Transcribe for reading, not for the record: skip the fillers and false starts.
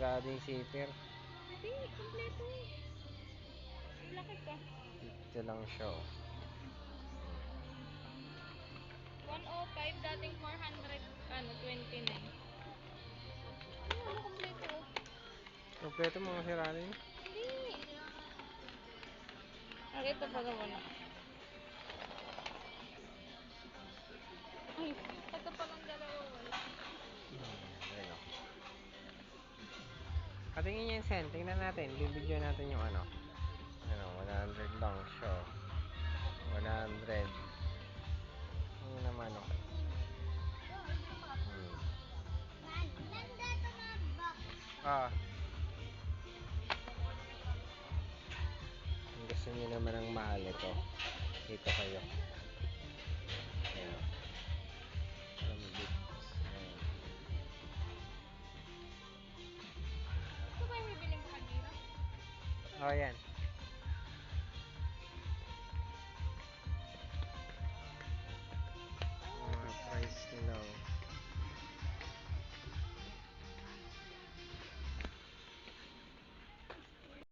Sira din zipper. Hindi, kompleto. Laki pa. Ito lang siya. 105, dating 400, 29. Ano, kompleto. Kompleto mga sira din. Hindi. Ito pala wala. Ay, ito palang dalawa wala. Ayun. Patingin niya yung sen. Tingnan natin. Bibidyo natin yung ano. 100 lang siya. 100. Ano naman ako. Kung gusto niyo naman ng mahal ito. Dito kayo. Ayan. Ito ba yung bibiling ko kanina? Oh, yan.